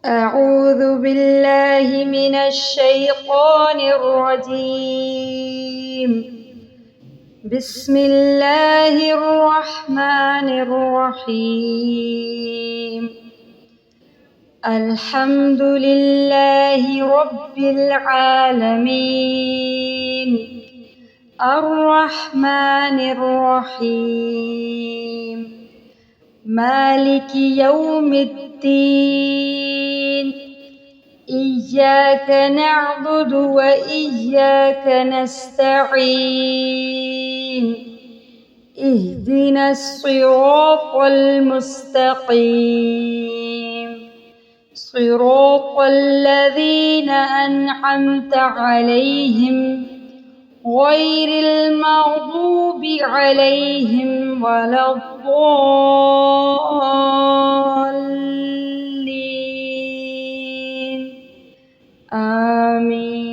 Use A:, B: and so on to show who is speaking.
A: أعوذ بالله من الشيطان الرجيم. بسم الله الرحمن الرحيم. الحمد لله رب العالمين الرحمن الرحيم مالك يوم الدين. إياك نعبد وإياك نستعين. اهدنا الصراط المستقيم صراط الذين أنعمت عليهم غير المغضوب عليهم ولا الضالين. آمين.